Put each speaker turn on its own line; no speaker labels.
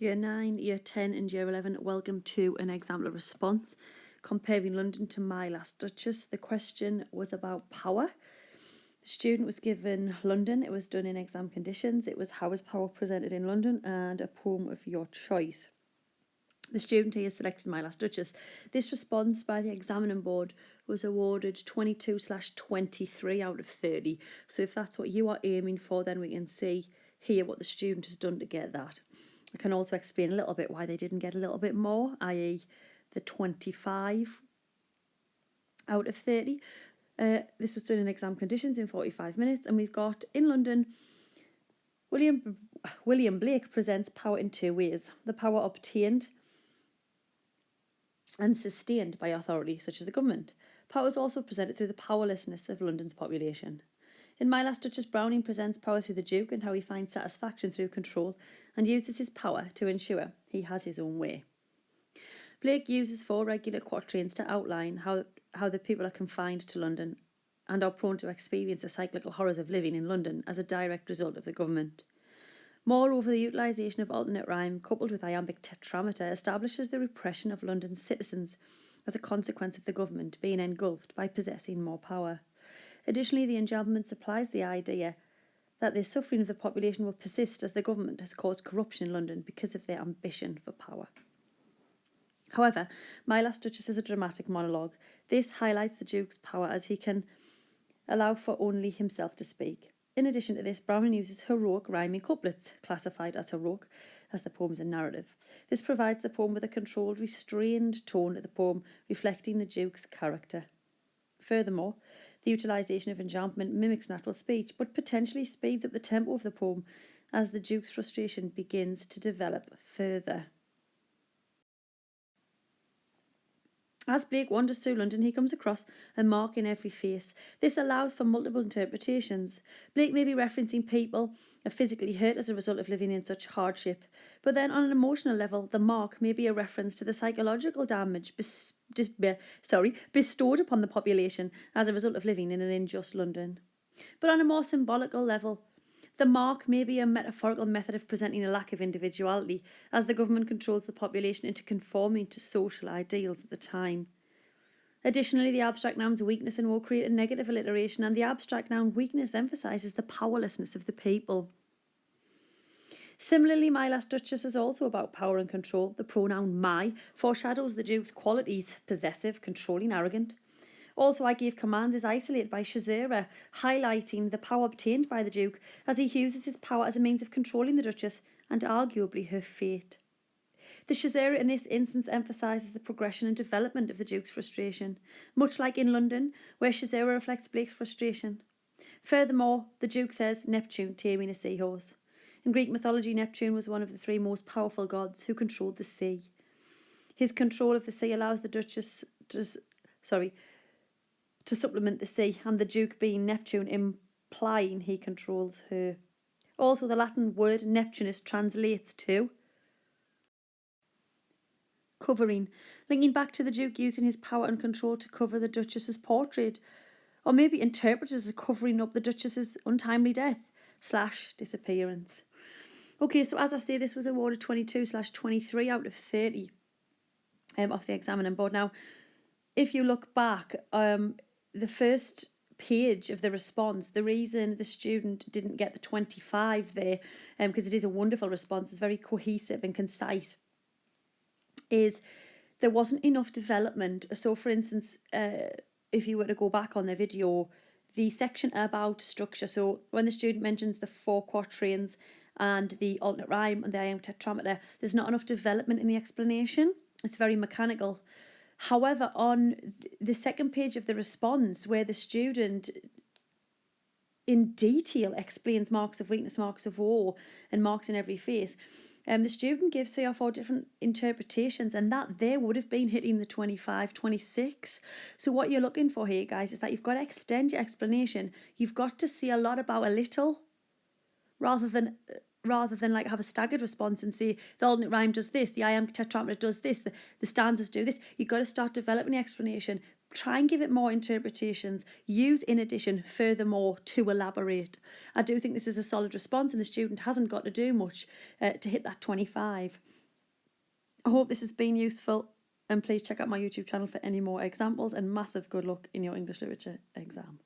Year 9, Year 10 and Year 11, welcome to an example response comparing London to My Last Duchess. The question was about power. The student was given London. It was done in exam conditions. It was how is power presented in London and a poem of your choice. The student here selected My Last Duchess. This response by the examining board was awarded 22/23 out of 30. So if that's what you are aiming for, then we can see here what the student has done to get that. I can also explain a little bit why they didn't get a little bit more, i.e. the 25 out of 30. This was done in exam conditions in 45 minutes, and we've got in London, William Blake presents power in two ways. The power obtained and sustained by authority, such as the government. Power is also presented through the powerlessness of London's population. In My Last Duchess, Browning presents power through the Duke and how he finds satisfaction through control and uses his power to ensure he has his own way. Blake uses 4 regular quatrains to outline how the people are confined to London and are prone to experience the cyclical horrors of living in London as a direct result of the government. Moreover, the utilisation of alternate rhyme coupled with iambic tetrameter establishes the repression of London's citizens as a consequence of the government being engulfed by possessing more power. Additionally, the enjambment supplies the idea that the suffering of the population will persist as the government has caused corruption in London because of their ambition for power. However, My Last Duchess is a dramatic monologue. This highlights the Duke's power as he can allow for only himself to speak. In addition to this, Browning uses heroic rhyming couplets, classified as heroic, as the poem is a narrative. This provides the poem with a controlled, restrained tone to the poem, reflecting the Duke's character. Furthermore, the utilisation of enjambment mimics natural speech, but potentially speeds up the tempo of the poem as the Duke's frustration begins to develop further. As Blake wanders through London, he comes across a mark in every face. This allows for multiple interpretations. Blake may be referencing people are physically hurt as a result of living in such hardship, but then on an emotional level, the mark may be a reference to the psychological damage bestowed upon the population as a result of living in an unjust London. But on a more symbolical level, the mark may be a metaphorical method of presenting a lack of individuality, as the government controls the population into conforming to social ideals at the time. Additionally, the abstract noun's weakness and woe create a negative alliteration, and the abstract noun weakness emphasises the powerlessness of the people. Similarly, My Last Duchess is also about power and control. The pronoun my foreshadows the Duke's qualities: possessive, controlling, arrogant. Also, I Gave Commands is isolated by Caesura, highlighting the power obtained by the Duke as he uses his power as a means of controlling the Duchess and arguably her fate. The Caesura in this instance emphasises the progression and development of the Duke's frustration, much like in London, where Caesura reflects Blake's frustration. Furthermore, the Duke says, Neptune taming a seahorse. In Greek mythology, Neptune was one of the 3 most powerful gods who controlled the sea. His control of the sea allows the Duchess to supplement the sea, and the Duke being Neptune, implying he controls her. Also, the Latin word Neptunus translates to covering, linking back to the Duke using his power and control to cover the Duchess's portrait, or maybe interpreted as covering up the Duchess's untimely death / disappearance. Okay, so as I say, this was awarded 22/23 out of 30 off the examining board. Now, if you look back, the first page of the response, the reason the student didn't get the 25 there, because it is a wonderful response, it's very cohesive and concise, is there wasn't enough development. So for instance, if you were to go back on the video, the section about structure, so when the student mentions the 4 quatrains and the alternate rhyme and the iambic tetrameter, there's not enough development in the explanation. It's very mechanical. However, on the second page of the response, where the student in detail explains marks of weakness, marks of woe, and marks in every face, the student gives 3 or 4 different interpretations, and that there would have been hitting the 25, 26. So what you're looking for here, guys, is that you've got to extend your explanation. You've got to see a lot about a little, rather than like have a staggered response and say the alternate rhyme does this, the iambic tetrameter does this, the stanzas do this. You've got to start developing the explanation, try and give it more interpretations. Use in addition, furthermore, to elaborate. I do think this is a solid response, and the student hasn't got to do much to hit that 25. I hope this has been useful, and please check out my YouTube channel for any more examples, and massive good luck in your English literature exam.